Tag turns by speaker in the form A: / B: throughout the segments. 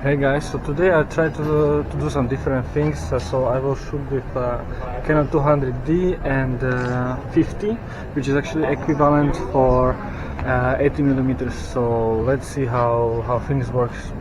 A: Hey guys, so today I try to do some different things, so I will shoot with Canon 200D and 50, which is actually equivalent for 80mm, so let's see how things works.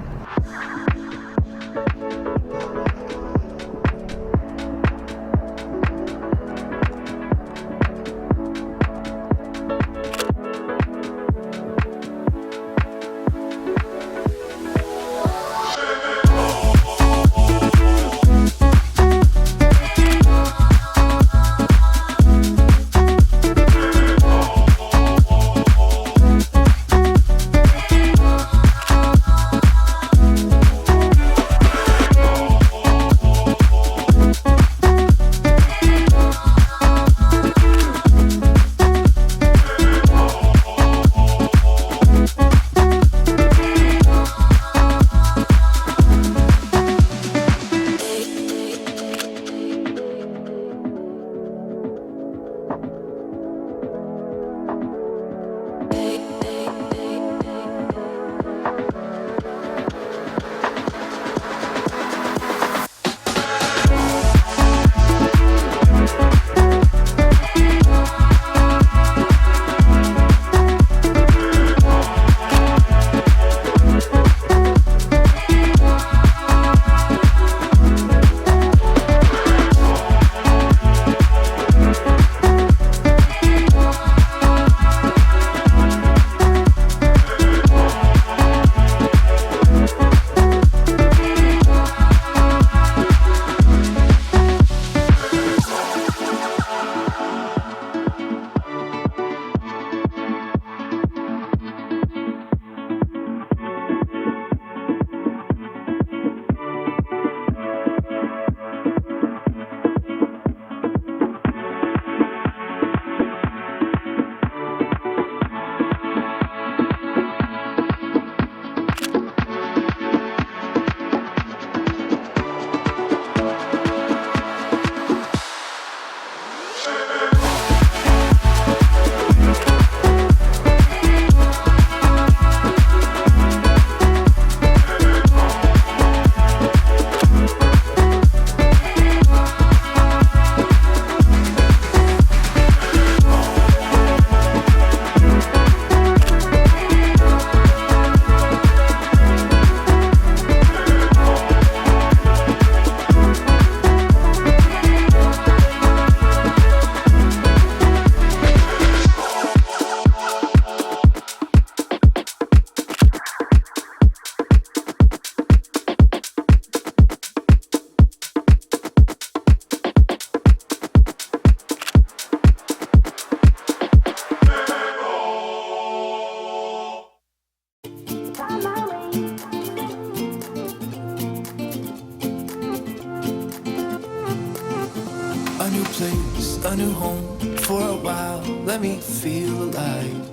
B: A new place, a new home, for a while, let me feel alive.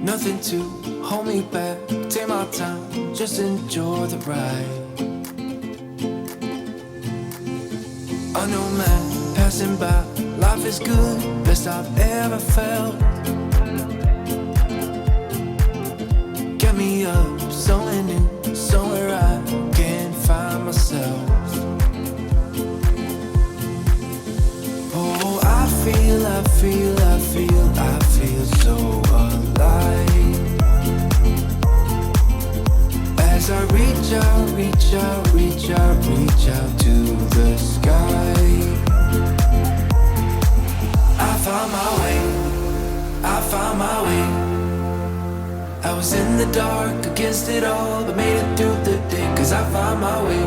B: Nothing to hold me back, take my time, just enjoy the ride. I know man, passing by, life is good, best I've ever felt. Get me up, somewhere new, somewhere I can find myself. I feel so alive. As I reach out to the sky. I found my way. I was in the dark against it all, but made it through the day. Cause I found my way.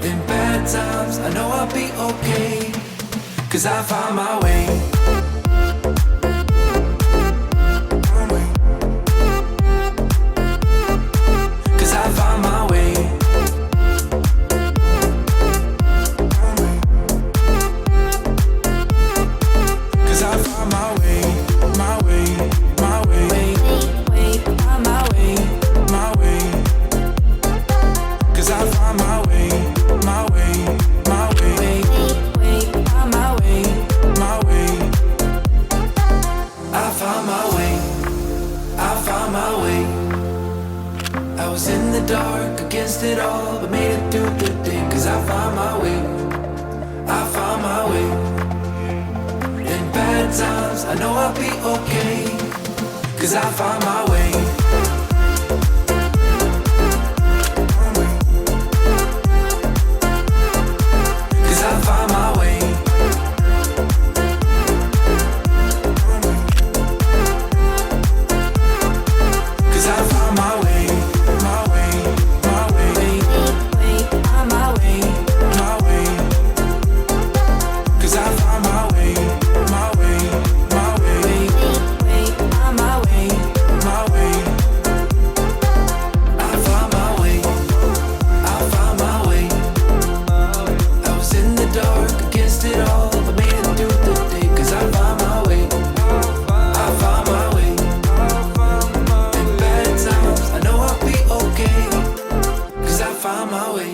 B: In bad times, I know I'll be okay. Cause I found my way. Cause I found my way. Cause I found my way. My way. My way. My way. My way. Cause I found my way. My way. My way. My way. My way. I found my way. was in the dark against it all, but made it through the day. Cause I found my way, I found my way. In bad times, I know I'll be okay. Cause I found my way. Cause I found my way. Cause I found my way, my way, my way, my way, my way. Cause I found my way, my way, my way, my way, my way. I found my way, I found my way. I was in the dark against it all, but made it through the day. Cause I found my way, I found my way. In bad times, I know I'll be okay. Cause I found my way.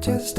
C: just